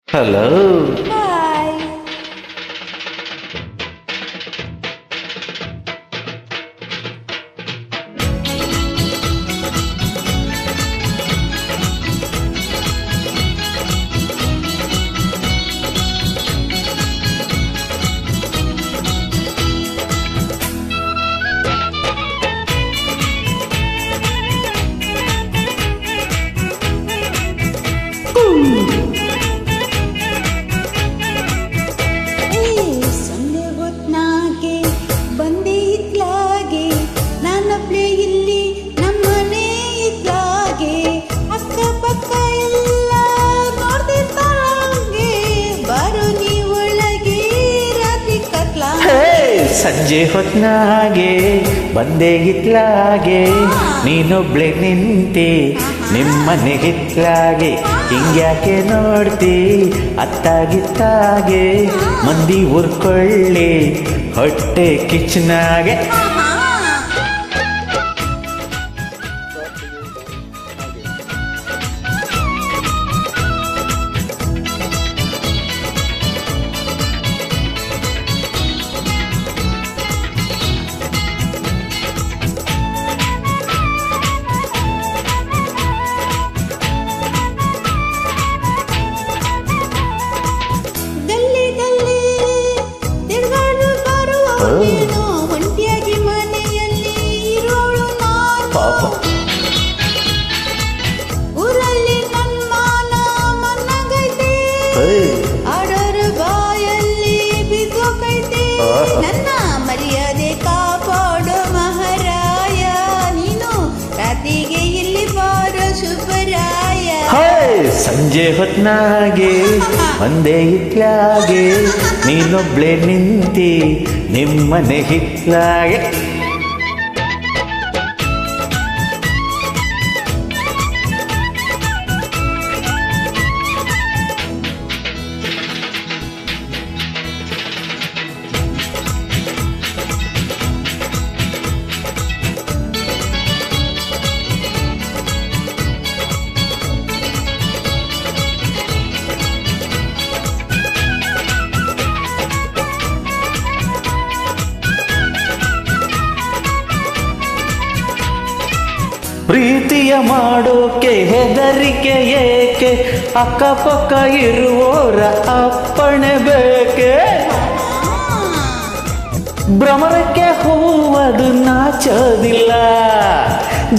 Hello. Hi. Sunday ಹೊತ್ನಾಗೆ ಬಂದೆ ಇತ್ಲಾಗೆ ನಾನೊಬ್ಳೆ ಇಲ್ಲಿ ನಮ್ಮನೆ ಇತ್ಲಾಗೆ ಅಕ್ಕಪಕ್ಕ ಎಲ್ಲ ನೋಡ್ತಿರ್ತಾಗೆ ಬಾರೋ ನೀ ಒಳಗೆ ರಾತ್ರಿ ಕತ್ಲಾ ಸಂಜೆ ಹೊತ್ನಾಗೆ ಬಂದೆ ಹಿತ್ಲಾಗೆ ನೀನೊಬ್ಳೆ ನಿಂತಿ ನಿಮ್ಮನೆ ಹಿತ್ಲಾಗೆ ಹಿಂಗ್ಯಾಕೆ ನೋಡ್ತಿ ಅತ್ತಾಗಿತ್ತಾಗೆ ಮಂದಿ ಉರ್ಕೊಳ್ಳಿ ಹೊಟ್ಟೆ ಕಿಚ್ಚನಾಗೆ. ಗಲ್ಲಿ ಗಲ್ಲಿ ತಿರುಗಾಡು ಬರುವವನೇನೋ ಒಂಟಿಯಾಗಿ ಮನೆಯಲ್ಲಿ ಇರೋಳು ನಾನು ಪಾಪ ಊರಲ್ಲಿ ನನ್ನ ಮಾನ ಮನ್ನಗೈತೆ ಆಡೋರ ಬಾಯಲ್ಲಿ ಬಿದ್ದೋಗೈತೆ ನನ್ನ ಮರ್ಯಾದೆ ಕಾಪಾಡೋ ಮಹಾರಾಯ ನೀನು ರಾತ್ರಿಗೆ ಇಲ್ಲಿ ಬಾರೋ ಶುಭರಾಯ. ಸಂಜೆ ಹೊತ್ನಾಗೆ ಒಂದೇ ಹಿತ್ಲಾಗೆ ನೀನೊಬ್ಳೆ ನಿಂತಿ ನಿಮ್ಮನೆ ಹಿತ್ಲಾಗೆ. ಪ್ರೀತಿಯ ಮಾಡೋಕೆ ಹೆದರಿಕೆ ಏಕೆ, ಅಕ್ಕಪಕ್ಕ ಇರುವೋರ ಅಪ್ಪಣೆ ಬೇಕೆ. ಭ್ರಮರಕ್ಕೆ ಹೂವದು ನಾಚೋದಿಲ್ಲ,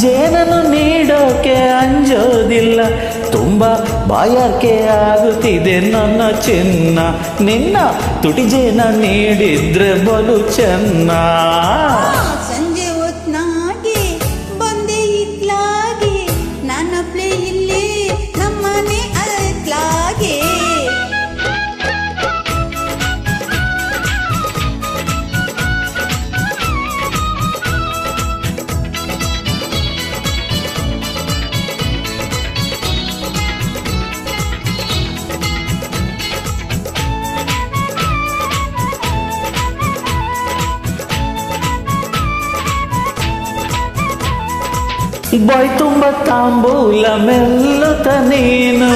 ಜೇನನ್ನು ನೀಡೋಕೆ ಅಂಜೋದಿಲ್ಲ. ತುಂಬ ಬಾಯಾರಿಕೆ ಆಗುತ್ತಿದೆ ನನ್ನ ಚಿನ್ನ, ನಿನ್ನ ತುಟಿ ಜೇನ ನೀಡಿದ್ರೆ ಬಲು ಚೆನ್ನ. ಸಂಜೆ ಹೊತ್ನಾಗೆ ಬಂದೆ ಇತ್ಲಾಗೆ ನಾನೊಬ್ಳೆ ಇಲ್ಲಿ ನಮ್ಮನೆ ಅತ್ಲಾಗೆ. ಬಾಯ್ ತುಂಬ ತಾಂಬೂಲ ಮೆಲ್ಲುತ್ತ ನೀನು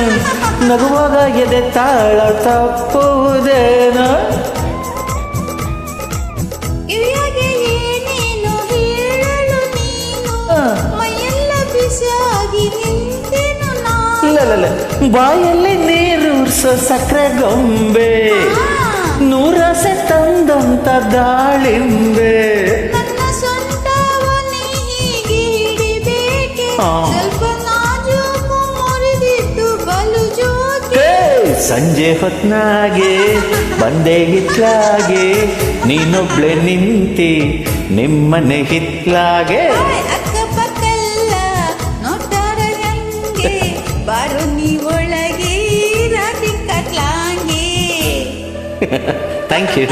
ನಗುವಾಗ ಎದೆ ತಾಳ ತಪ್ಪುವುದೇನು. ಕಿವಿಯಾಗೆ ಏನೇನು ಹೇಳಲು ನೀನು ಮೈಯೆಲ್ಲ ಬಿಸಿಯಾಗಿ ನಿಂತೆನು ನಾನು. ಇಲ್ಲ ಬಾಯಲ್ಲಿ ನೀರೂರ್ಸೋ ಸಕ್ಕರೆ ಗೊಂಬೆ, ನೂರಾಸೆ ತಂದಂತ ದಾಳಿಂಬೆ. ನನ್ನ ಸ್ವಂತವ ನೀ ಹೀಗೆ ಹಿಡಿಬೇಕೆ, ಸ್ವಲ್ಪ ನಾಜೂಕು ಮುರಿದಿದ್ದು ಬಲು ಜೋಕೆ. ಸಂಜೆ ಹೊತ್ನಾಗೆ ಬಂದೆ ಹಿತ್ಲಾಗೆ ನೀನೊಬ್ಳೆ ನಿಂತಿ ನಿಮ್ಮನೆ ಹಿತ್ಲಾಗೆ. ಅಕ್ಕಪಕ್ಕಲ್ಲ ನೋಡ್ತಾರ ನಂಗೆ ಬಾರೋ ನೀ ಒಳಗೆ ರಾತ್ರಿ ಕತ್ಲಾಂಗೆ. Thank you.